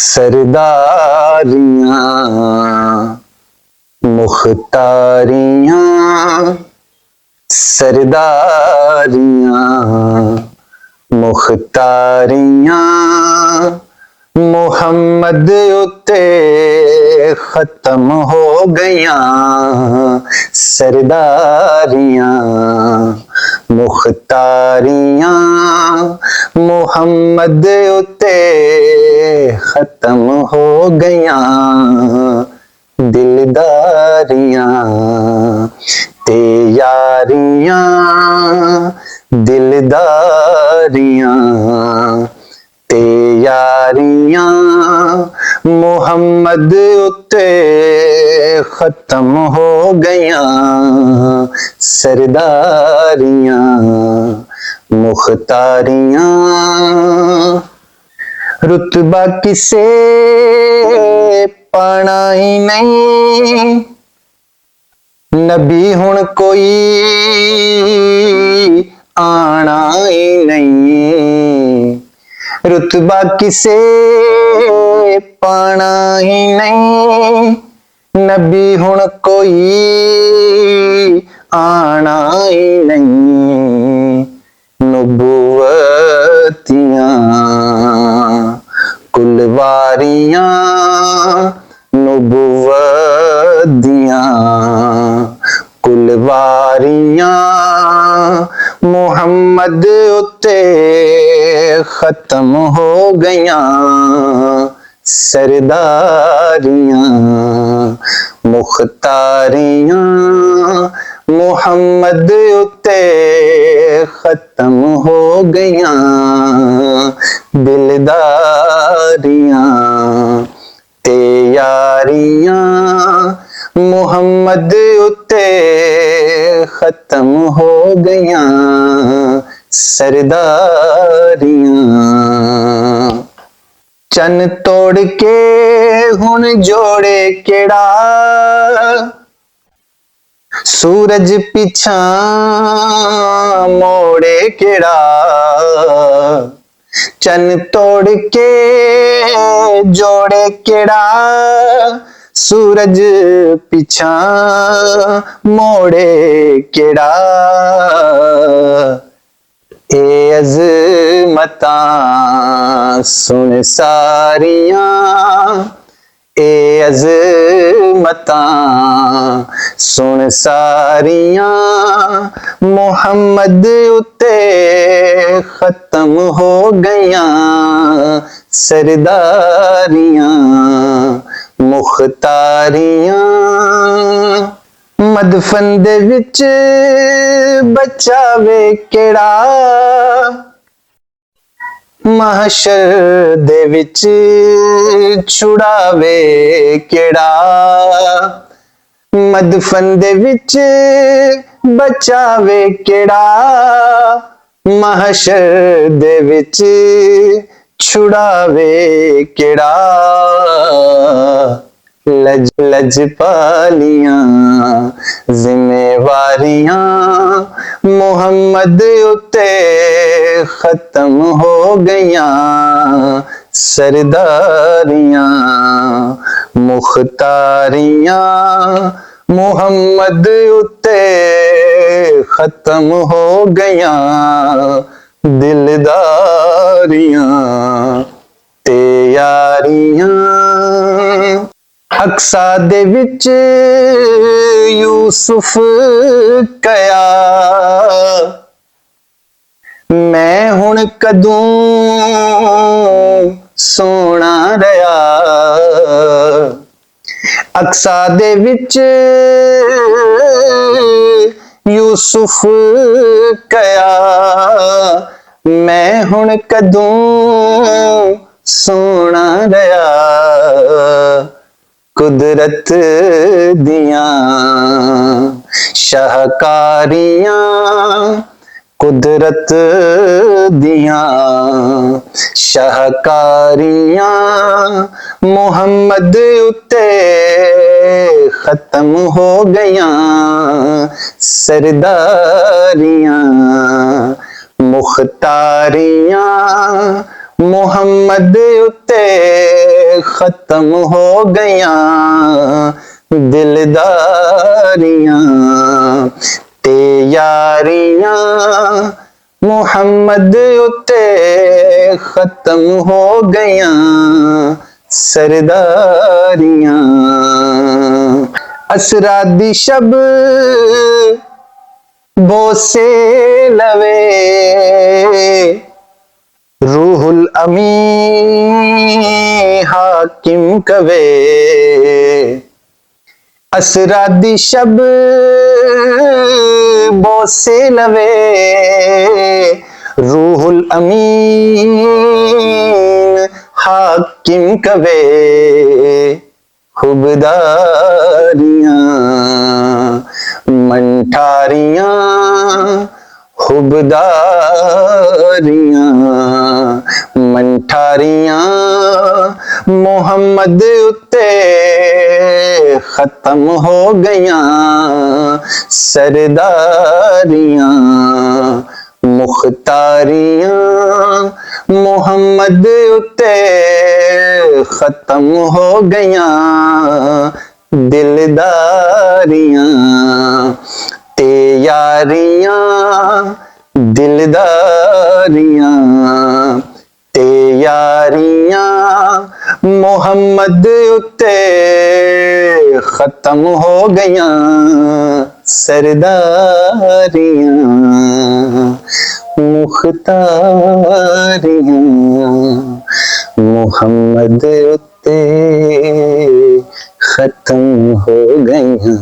सरदारियां मुख्तारियां सरदारियां मुख्तारियां मुहम्मद उत्ते खत्म हो गईयां सरदारियां मुख्तारियां मुहम्मद उत्ते खत्म हो गईयां दिलदारियां ते यारियां दिलदारियां ते यारियां मुहम्मद उत्ते खत्म हो गईयां सरदारियां मुख्तारियां रुतबा किसे पाना ही नहीं नबी हुण कोई आना ही नहीं रुतबा किसे पाना ही नहीं नबी हुण कोई आना ही नहीं नबुवतियां कुलवारियां नबुवत दियां कुलवारियां मुहम्मद उत्ते खत्म हो गईयां सरदारियां मुख्तारियां मुहम्मद उत्ते खत्म हो गईयां दिलदारियां ते यारियां मुहम्मद उत्ते खत्म हो गईयां सरदारियां चन तोड़ के हुण जोड़े केड़ा सूरज पिछा मोड़े केड़ा चन तोड़ के जोड़े केड़ा सूरज पिछा मोड़े केड़ा ए अज़मतां सुन सारियां ए अज़मतां सुन सारियां मुहम्मद उत्ते खत्म हो गईयां सरदारियां मुख्तारियां मदफन दे विच बचावे केड़ा महशर दे विच छुड़ावे केड़ा मदफन दे विच बचावे केड़ा महशर दे विच छुड़ावे केड़ा लज लज पालियां जिम्मेवारियां मुहम्मद उत्ते खत्म हो गईयां सरदारियां मुख्तारियां मुहम्मद उत्ते खत्म हो गईयां दिलदारियां ते यारियां अक्सा दे विच यूसुफ कया मैं हुण कदों सोना रहा अक्सा दे विच यूसुफ कया मैं हुण कदों सोना रहा कुदरत दियां शाहकारियां कुदरत दियां शाहकारियां मुहम्मद उत्ते खत्म हो गईयां सरदारियां मुख्तारियां मुहम्मद उत्ते खत्म हो गया दिलदारियां ते यारियां मुहम्मद उत्ते खत्म हो गया सरदारियां असरा दी शब बोसे लवे रूहुल अमी हाकिम कवे असरा दी शब बोसे लवे रूहुल अमीन हाकिम कवे खुबदारियां मंठारियां खुबदारियां मंठारियां मोहम्मद उत्ते खत्म हो गया सरदारियां मुख्तारियां मोहम्मद उत्ते खत्म हो गया दिलदारियां ते यारियां दिलदारियां ते यारियां मोहम्मद उत्ते खत्म हो गया सरदारियां मुख्तारियां मोहम्मद उत्ते खत्म हो गया।